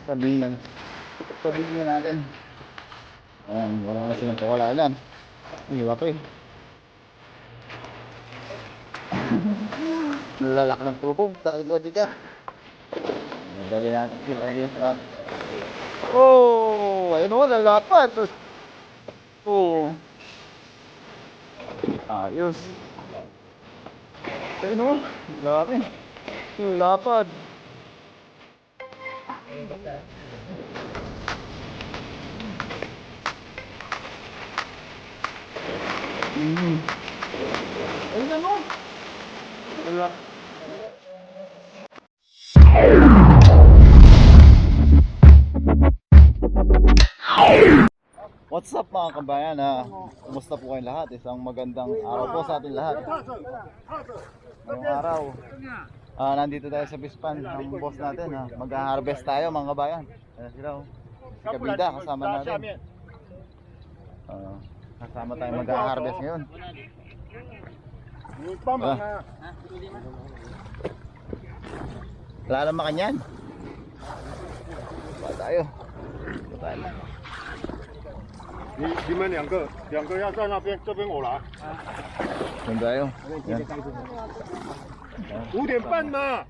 Sabihin na natin. Ayan, wala kasi ng pawalalan. Iwa ko eh. Nalalak ng tubog. Takot ka. Dali natin sila yun. Oh, ayun o, lalapat. Oh. Ayos. Ayun o, laki. Lapad. Ayun ano? Wala. What's up mga kabayan ha? Kumusta po kayong lahat? Isang magandang araw po sa ating lahat. Ngayong araw nandito tayo sa Bispan ng boss natin ha. Mag-harvest tayo mga kabayan. Ayan sila oh. Si Kabida kasama natin. Kasama tayo mag-harvest ngayon. Wala naman kanyan. Pa tayo. Pa tayo. 你们两个要在那边，这边我来。 Doon tayo. Yan. 5点半嘛。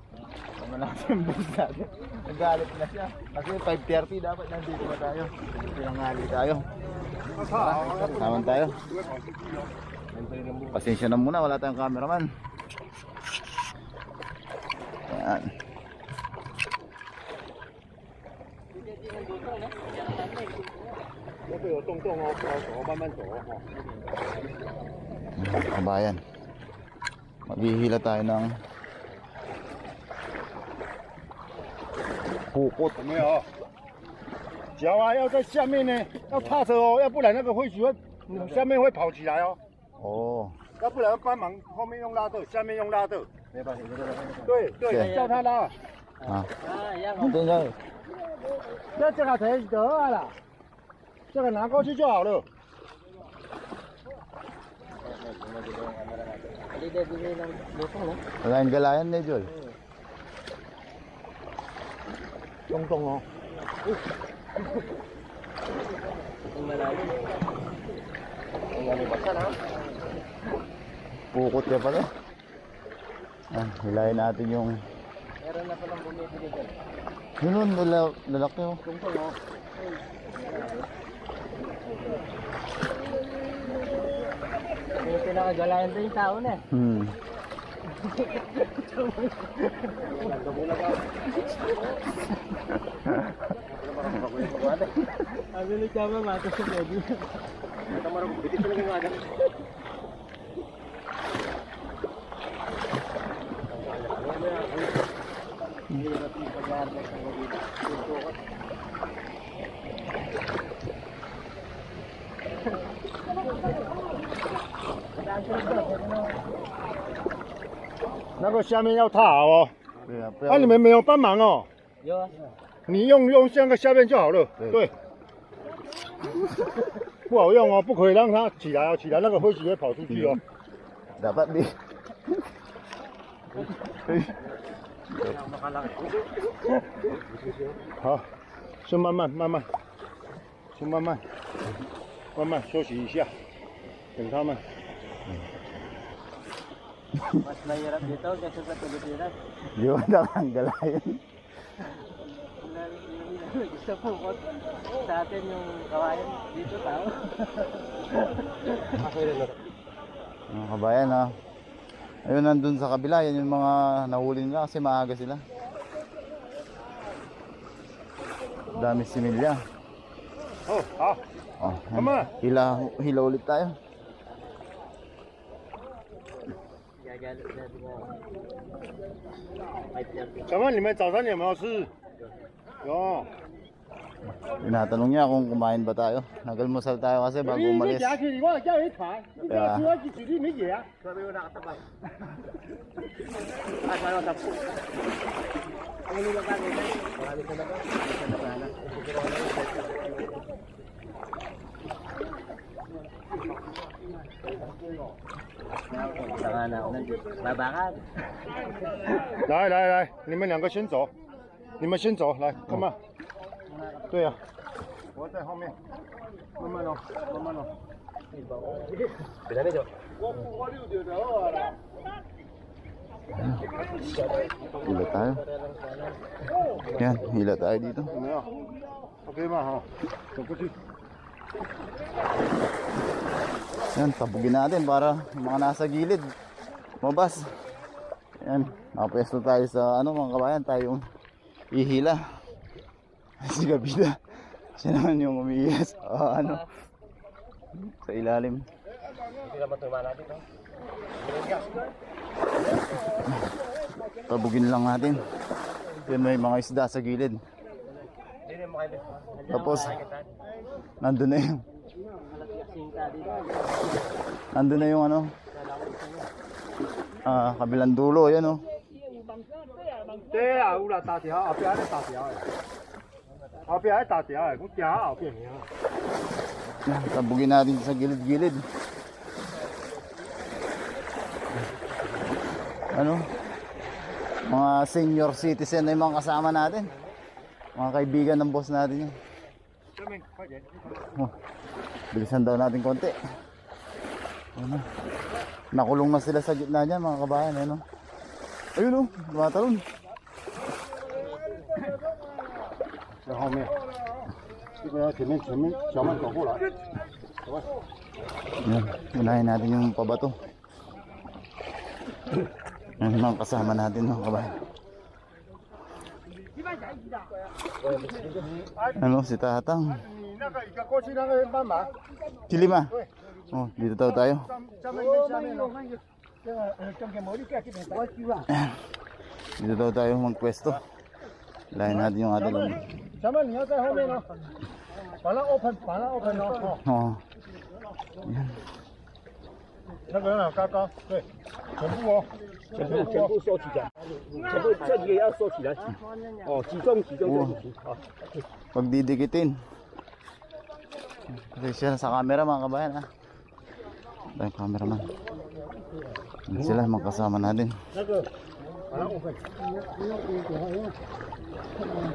Tama natin yung boss natin. Nagalit na siya. Kasi 5:30 dapat nandito na tayo. Pinangali tayo. Taman tayo. Pasensya na muna, wala tayong cameraman. Ayan. Kabayan, maghihila tayo ng pukot. 有没有？脚啊要在下面呢，要踏着哦，要不然那个灰许会下面会跑起来哦。哦，要不然帮忙后面用拉的，下面用拉的。对对，叫他拉。啊，对对。 那这个才得了，这个拿过去就好了。 Wala yung galayan na Jol. Tong oh. Pukot ka pala. Hilayin natin yung... Meron na palang bumibili dyan. Yun, lalaki oh. Tong oh. Yung pinakagalayan doon yung tao na. Sabi ni Chama, matas sa pwede. Bitis talaga yung agad.那个下面要踏好哦。你们没有帮忙哦。有啊。你用那个下面就好了。对。不好用哦，不可以让它起来哦，起来那个灰许会跑出去哦。 Dapat di.好，先慢慢，先慢慢休息一下，等他们。 Mas mahirap dito kasi sa Pilipinas. Yun ang galayan. Gusto po ko sa atin yung kawayan dito tao. Mga kabayan ha. Ayun nandun sa kabila, yan yung mga nahuli nila kasi maaga sila. Dami similya. Oh, hao. Oh, Tama. hila ulit tayo. 请问你们早餐有没有吃？有。 Tinatanong niya kung kumain ba tayo. Nagalmusal tayo kasi bago umalis. Babakan. 来，你们两个先走。你们先走，来，干嘛？对呀、我在后面，慢慢弄，慢慢弄。 Hila tayo. Yan, hila tayo dito. 有没有？OK 吧哈，走过去。 Yan, tabugin natin para yung mga nasa gilid mabas. Yan, nakapwesto tayo sa ano mga kabayan, tayong ihila. Si Gabida, siya naman yung umihila sa ano, sa ilalim. Hindi naman tumala dito. Tabugin lang natin. Yan, may mga isda sa gilid. Hindi naman kayo. Tapos, nandun na yung Singka dito. nandun na yung ano, kabilang dulo, yan oh. 对啊，有啦，大条，后边咧大条的，后边咧大条的，我行后边尔。 Yan, tabugin natin sa gilid-gilid. Ano? Mga senior citizen na yung mga kasama natin. Mga kaibigan ng boss natin yun. 这边快点。 Oh, bilisan daw natin konti. Ano? Nakulong na sila sa gitna niyan mga kabayan. Ano? Ayun oh, tumatalon. 在后面，这个前面小慢走过来，走吧。 Yan, unahin natin yung pabato. Yan yung mga kasama natin mga kabayan. Ano si Tatang? 你那个一个过去那个人帮忙， Si Lima. Oh, dito daw tayo. 上面跟下面咯。这个中间冇你盖这边，我去啊。 Dito daw tayo magpwesto. Lahin natin yung ating lumi. 小慢你要在后面咯，把它 open，把它 open 咯。哦， Oh. 那个呢，刚刚对，全部哦，全部收起来，全部这里也要收起来。哦，集中集中在一起。好， Pagdidikitin. Kasi siya sa camera mga kabayan ha. Tayong cameraman. Yan sila magkasama natin. 那个把它 open。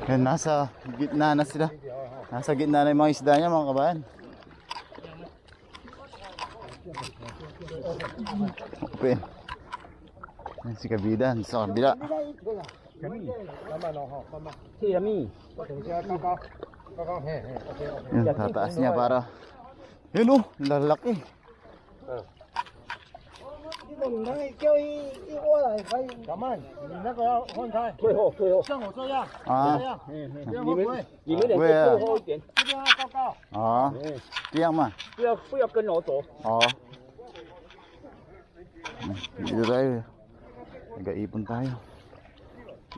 Yan, nasa gitna na sila. Nasa gitna na yung mga isda niya mga kabayan. Open. Yan si Kabida sa kabila. 慢慢咯，哈，慢慢。甜蜜。等一下，刚刚，刚刚，嘿嘿，OK OK。 Yan, tataas niya para. Yun oh, lalaki. 小曼，你那个要换开，退后退后，像我这样， Ah, 这样，这样你们会不会？你们两会啊个退后一点，这边要高高。 ah. Tiyak ma. 不要跟我走。 Oo. Dito tayo. Nag-aipon tayo.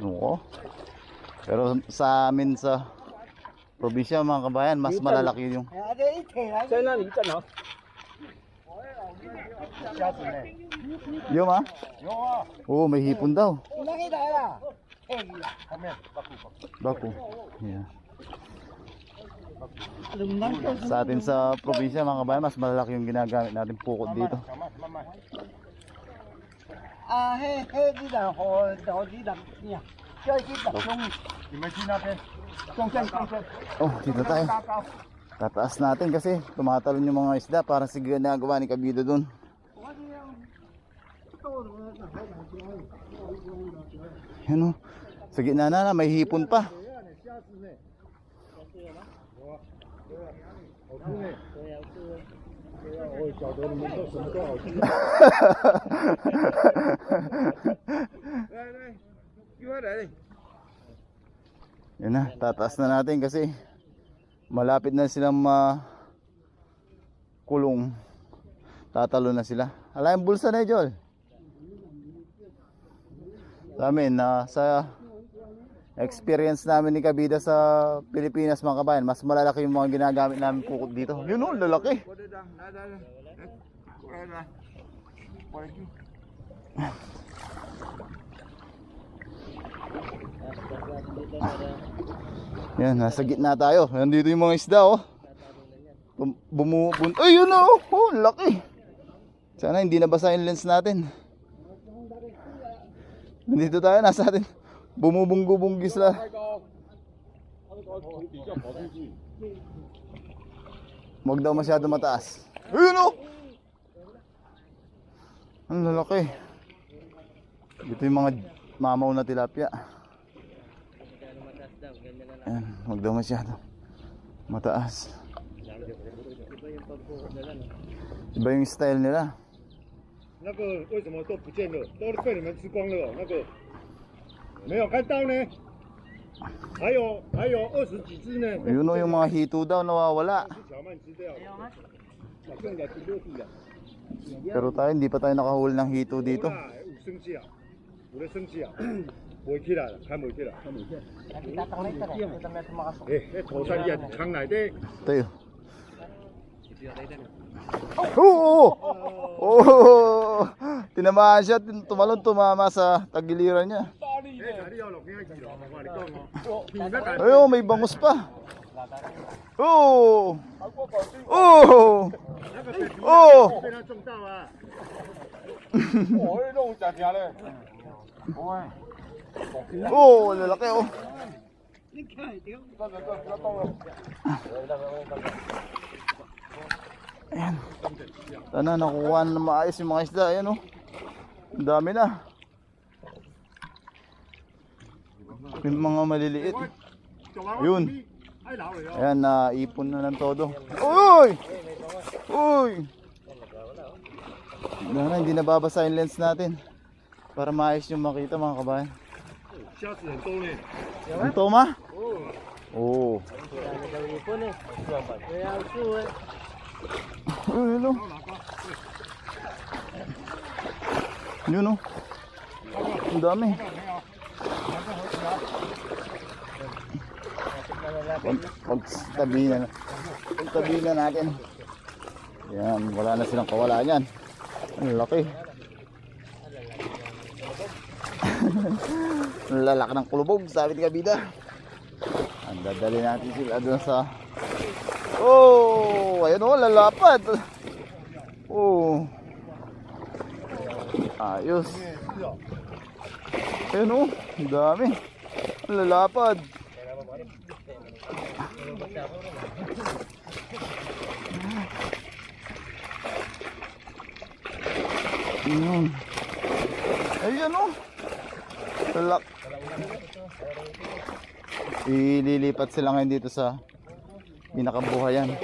Oo. Pero sa amin sa probinsya mga kabayan, mas malalaki yung 在那里站好。虾子呢？ yung ah. 有啊， Oo, may hipon daw. 后面。 Bako. Yeah. Sa atin sa probinsya mga kabayan, mas malalaki yung ginagamit natin pukot dito. 小曼，慢慢。啊，你人好，你人呀，叫去tập trung。你们去那边，中间中间， Oh, dito tayo. 高高。 Tataas natin kasi tumatalon yung mga isda para sa ginagawa ni Kabida dun. Yan o. Sa gitna na may hipon pa. 我晓得你们做什么都好吃。 Yan na, tataas na natin kasi malapit na silang kulong. Tatalo na sila. Ala yung bulsa na Jol. Sa amin na sa experience namin ni Kabida sa Pilipinas mga kabayan, mas malalaki yung mga ginagamit namin pukot dito. Yun o, lalaki. Yan, nasa gitna tayo. Nandito yung mga isda oh. Bumubun. Ay, yun oh. Oh, laki. Sana hindi nabasa yung lens natin. Nandito tayo, nasa atin. Bumubunggo-bunggi sila. Huwag daw masyado mataas. Ayun o! Ang lalaki. Ito yung mga mamaw na tilapia. Ayan, huwag daw masyado mataas. Iba yung style nila. 那个为什么都不见了？都被你们吃光了哦。那个没有看到呢。还有20几只呢。 Ayun o, yung mga hito daw nawawala. 是小曼吃掉。小曼来吃落地了。 Pero tayo, hindi pa tayo nakahuli ng hito dito. 有生气啊，有的生气啊，回去了，看回去了。 Nakita ko na ito eh. Ito na tumakasok. 哎，头山也长来的。 Tayo. Oo! Oo! Tinamaan siya, tumalon tumama sa tagiliran niya. 哎，哪里有龙眼去了？我跟你讲哦，比那个。 Ayun, may bangus pa. Oo! Oo! Oo! 被他中到啊！ Oo, lalaki oh. Ayan. Sana nakuha na maayos yung mga isda. Ayan oh. Ang dami na. Yung mga maliliit. Ayun. Ayan, naipon na ng todo. Uy! Uy! Hindi nababasa yung lens natin. Para maayos yung makita mga kabayan. 虾子很多呢。 Ang toma? Oo. Ano daw ipon eh. Kaya uso eh. Ayun oh. Yun oh. Ang dami. Pagtabi na natin. Yan, wala na silang kawalaan yan. Ang laki. Ang lalaki ng kulubog, sabi ni Kabida. Ang dadali natin sila doon sa... Oh, ayun oh, lalapad. Oh. Ayos. Ayun oh, ang dami. Ang lalapad. Ayun. Ayun oh. Lalak. Ililipat sila ngayon dito sa pinakabuhayan.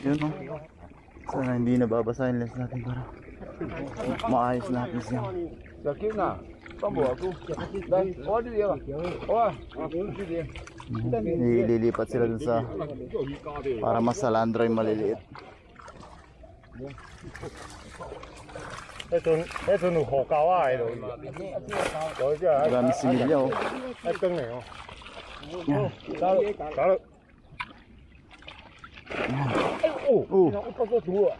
Yun o. Sana hindi nababasa yung lens natin para maayos natin siya. Ililipat sila dun sa para mas salandra yung maliliit. 那阵有火高啊，迄度。有一只还 Marami similya oh. 还灯呢哦。打了打了。 Oh. 我做图啊。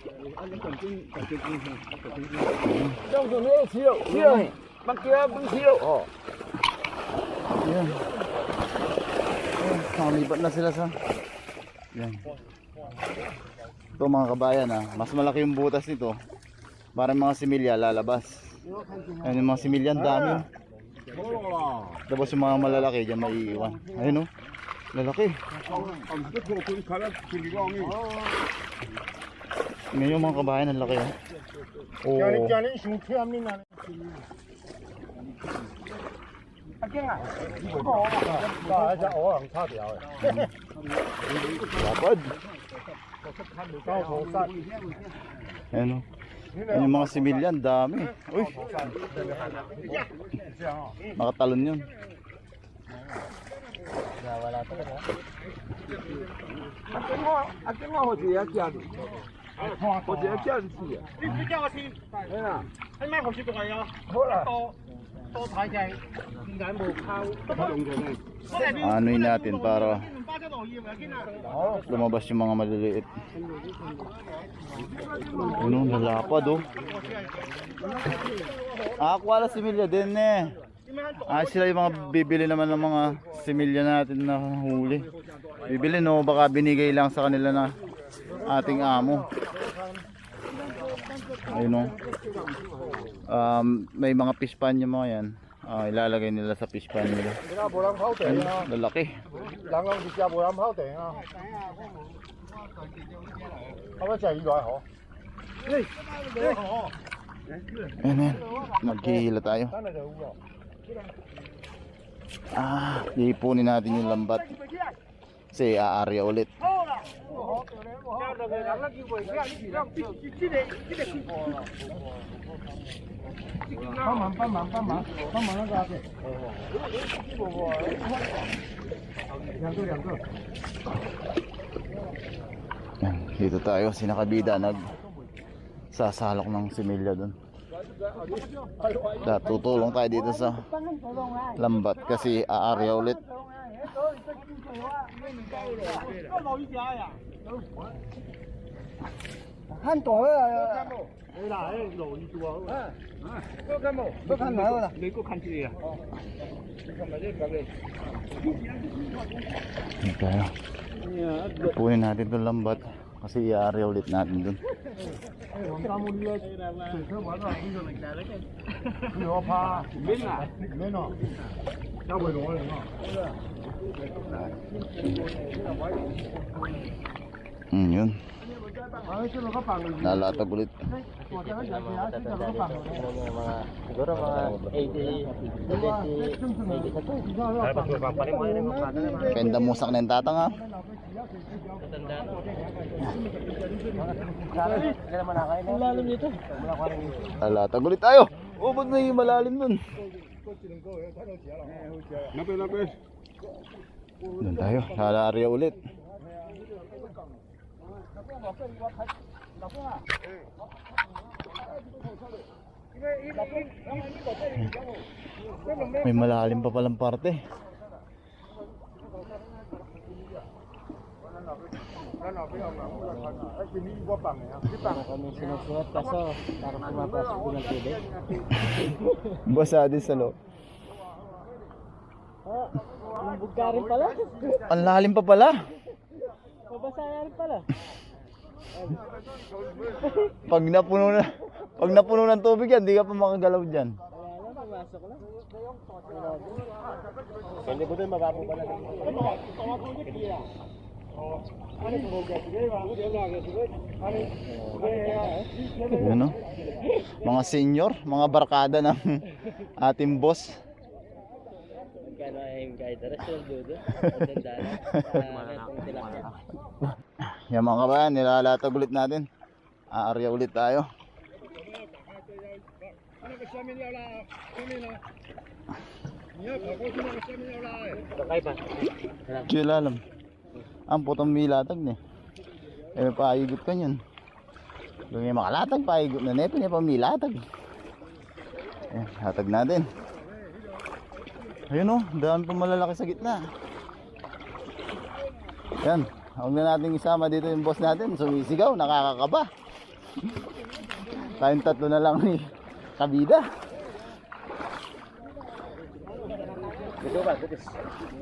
这样子没有吃了，吃了，把给他不吃了哦。 Yan. Nakalipat na sila sa... Yan. Ito mga kabayan mas malaki yung butas nito. Parang mga similya lalabas. Ayun yung mga similya, ang dami. Tapos yung mga malalaki dyan maiiwan. Ayun oh. Lalaki. Ngayon yung mga kabayan, ang laki oh. Oh. 家里想吃面啊。 Lapad. Ayan o. Ayan yung mga similyan, dami. Uy. Makatalon yun. Wala talaga. 我直接叫你，我直接叫你吃。你叫我吃，哎呀，你买回去做乜嘢？好啦，多睇嘅，眼冇靠。 Ano'y natin para lumabas yung mga maliliit. Ano, nalapad oh. Wala similya din eh. Sila yung mga bibili naman ng mga similya natin na huli. Bibili no, baka binigay lang sa kanila na ating amo. Ayun oh. May mga fish pan yung mga yan. Ilalagay nila sa fish pan nila. 你看无人跑地啊， Lalaki. 人拢是食无人跑地啊。我要食鱼来吼。Ayan yan. Maghihila tayo. 等下就有咯。 Iipunin natin yung lambat. Kasi aarya ulit. Yan, dito tayo, sinakabida nagsasalok ng similya dun. Tutulong tayo dito sa lambat kasi aarya ulit. Okay. Punin natin itong lambat kasi aarya ulit natin dun. 我怕免啊，免咯，交袂落嚟咯。 Yun. Lalatag ulit. Siguro mga 80, 70 sa to. Penda musak na yung tatang ha. Kaya naman nakain na. Ang lalim nito. Lalatag ulit tayo. Oh, ba't na yung malalim nun? Doon tayo. Lalarya ulit. May malalim pa palang parte. Kami sinusuot kaso para pumapasok ko ng tubig. Basa din sa loob. Yung bugka rin pala. Ang lalim pa pala. Mabasa rin pala. Pag napuno ng tubig yan, di ka pa makagalaw dyan. Wala lang, pumasok lang. Hindi ko din mababaw pala. Yun no? Mga senior, mga barkada ng ating boss. Magkano ay kahit restaurant doon. Yan mga kabayan, nilalatag ulit natin. Aarya ulit tayo. Kilalam. Ang putong milatag ni. Eh paigot ka niyan. Kung may makalatag, paigot na nepe niya pa milatag. Hatag natin. Ayun o, dami pa malalaki sa gitna. Yan, huwag na natin isama dito yung boss natin. Sumisigaw, nakakakaba. Tayong tatlo na lang ni kabida. Ito ba? Bitis.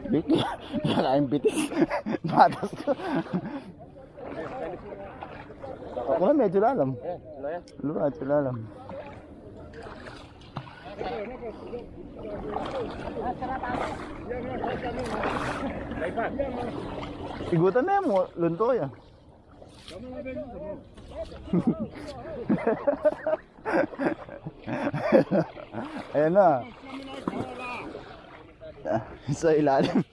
Bitis? Kakain bitis. Matas ko. Ako na medyo lalam. Luwa, medyo lalam. Igutan na yan mo, lunto yan. Ayan na. Sa ilalim.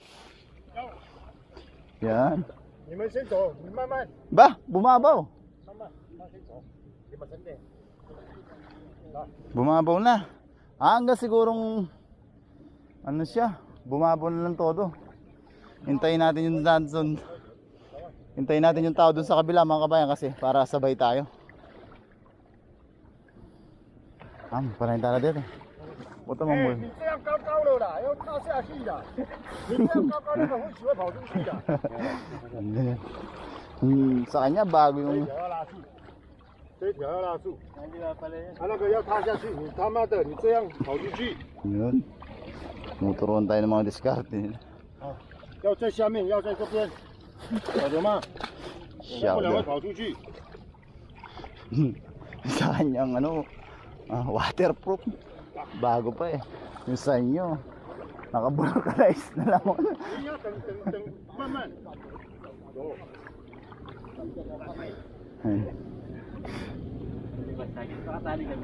Yan. 你们先走，你慢慢。 Ba, bumabaw. Bumabaw na. Hanggang sigurong ano siya, bumabaw na lang todo. Hintayin natin yung Danson. Hintayin natin yung tao dun sa kabila mga kabayan kasi para sabay tayo. Parahin tala dito. Buta mo mo. 你这样高高了啦，要踏下去啦。你这样高高那个会只会跑出去的。 Sa kanya bago yung 这条要拉住，啊那个要踏下去，你他妈的你这样跑出去。 yun. Tumuturuan tayo ng mga diskarte nila. 要在下面，要在这边，晓得吗？不然会 Shout 跑出去。 sa kanyang ano, waterproof. Bago pa eh. Yung sa inyo, naka-vulcanize na lang. 你要等慢慢。 Ayun. Hindi ba sakit? Nakatali kami.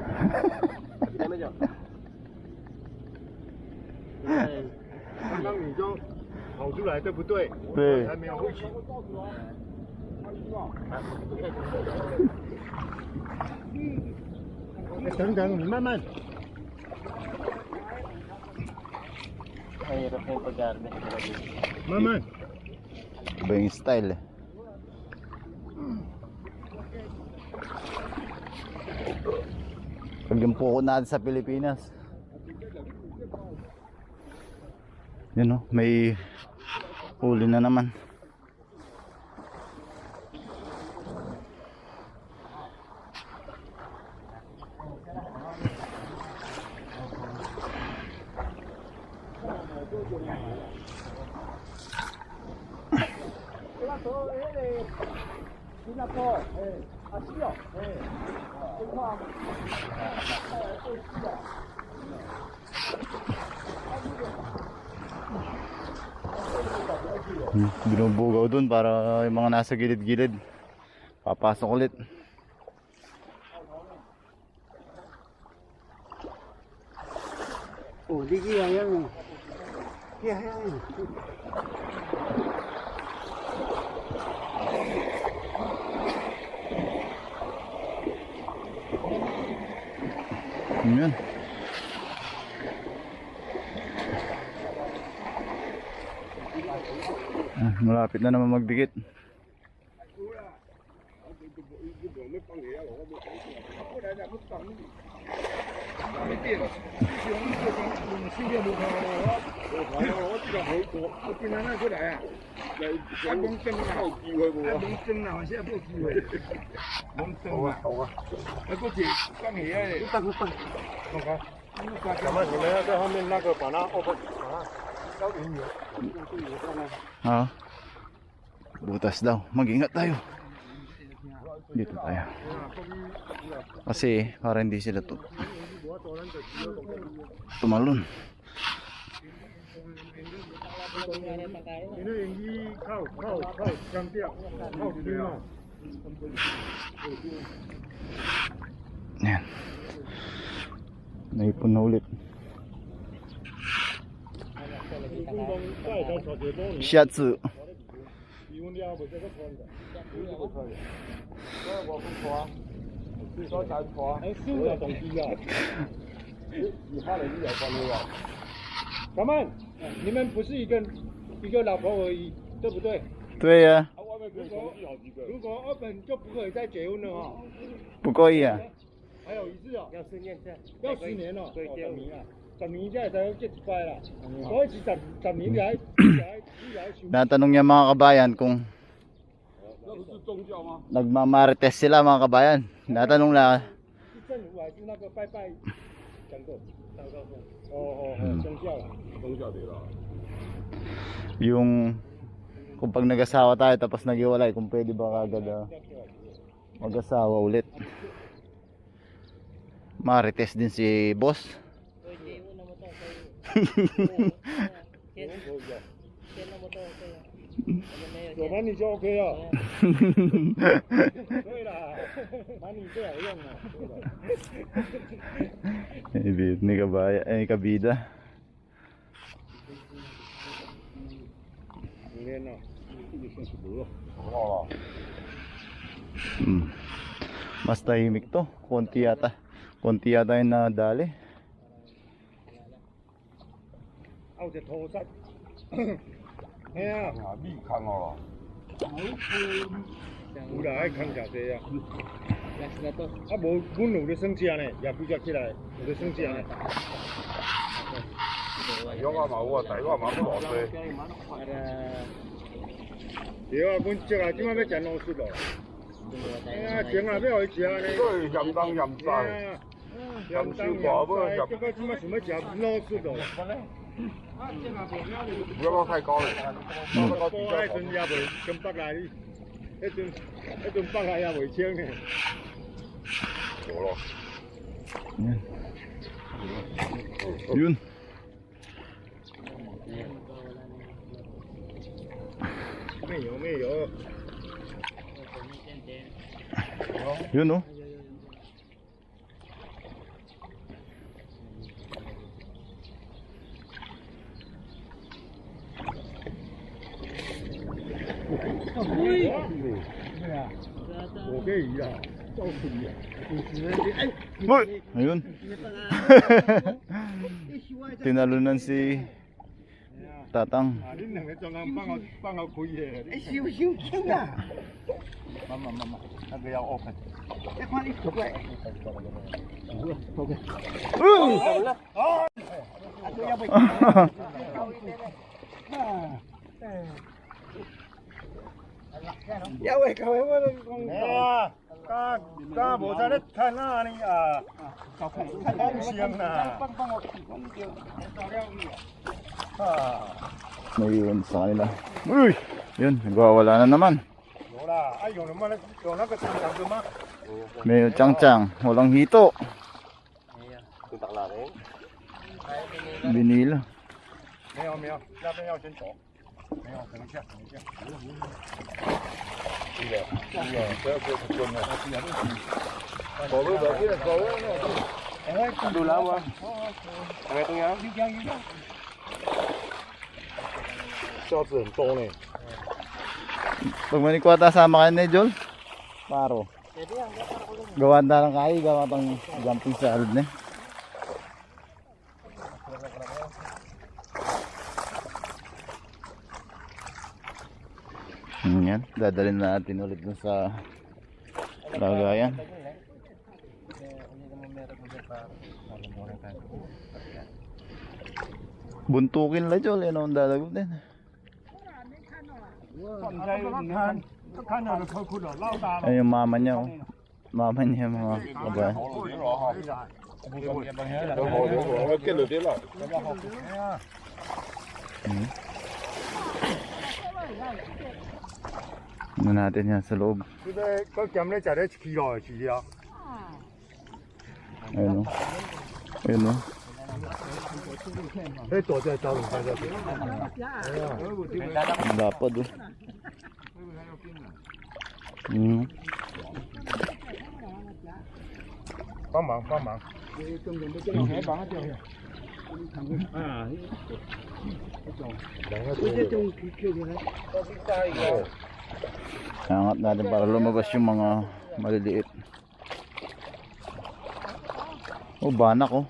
Kita mo dyan. 刚刚你就跑出来，对不对？对还没有回去。等等，你慢慢。 Ang hirap na yung pag-garden. 慢慢。 Iba yung style eh. Pag yung puko natin sa Pilipinas, yun o, may huli na naman. Binubugaw dun para yung mga nasa gilid-gilid papasok ulit. Oh, di kaya yan. Kaya yan. Yun. Malapit na naman magdikit.咱们你们要在后面那个把它交给你。 Ha? Butas daw. Mag-ingat tayo. Dito tayo. Kasi para hindi sila tumalon. 你的眼睛靠相吊，靠边啊。 Yan. Naipon na ulit. Shatsu. 你问你阿伯这个穿的，我不穿的。我不穿，最少咱穿。哎，是啊，懂机啊。你怕了你也穿了啊？咱们，你们不是一个老婆而已，对不对？对呀，如果二本就不可以再结婚了啊。不可以啊。还有一次啊，要10年先。要10年了，对10年啊，10年之後才結一擺啦。所以是10年來，Natanong niya mga kabayan kung nagmamarites sila mga kabayan. Natanong lang. 是政府還是那個拜拜講過？生效的啦。 Yung kung pag nag-asawa tayo tapos naghiwalay, kung pwede ba kagad mag-asawa ulit. Marites din si boss.有把你就 OK 啊。对啦，把你最好用啊。 Ni kabaya, kabida. 5年了，这个算是不错。 Mas tahimik to. Konti yata yung nadali. 拗只拖塞。係啊，咪坑哦。有啦，愛坑真濟啊。啊無，阮有咧算食呢，也幾隻起來，有咧算食呢。有啊嘛有啊，大個嘛不偌濟。對啊，阮食啊，即擺要食老鼠咯。啊，前啊要互伊食呢。對，鹹東鹹西。鹹東鹹西，即擺即擺想要食老鼠咯。 不要太高了，高迄陣也未跟北來，迄陣北來也未清呢。好咯。Yun. 没有。 Yun oh. Uy! Ayun. Tinalunan si Tatang. Mama, 那个要 open。 刚无在咧看哪里啊？看香啦！Naiwan sa kanila. Uy! Yun, nagwawala na naman. 有啦，有那个长长的吗？ May chang-chang, walang hito. Binila. 没有，那边要先走。没有，等一下。不要给我滚了。走路走，现在走路那。đủ lâu không? Nghe tôi nhớ. 虾子很多呢。 Pag manikwata sama kayo ni Joel, paro. Gawa na lang kayo, gawa pang jumping sa alod na. Yan, dadalhin natin ulit dun sa lagayan. Buntukin lang Joel, yan ang dadagot din. 看到的可苦了，老大了。 Ay, yung mama niya, oh. Mama niya mga kabayan. Ano natin yan sa loob. 这个个咸咧，食咧起落去了。 Ayun, oh. Ayun, oh. 哎，躲在招你在这边。 Ang lapad, oh.帮忙。Angat natin para lumabas yung mga maliliit. Oh, banak, oh.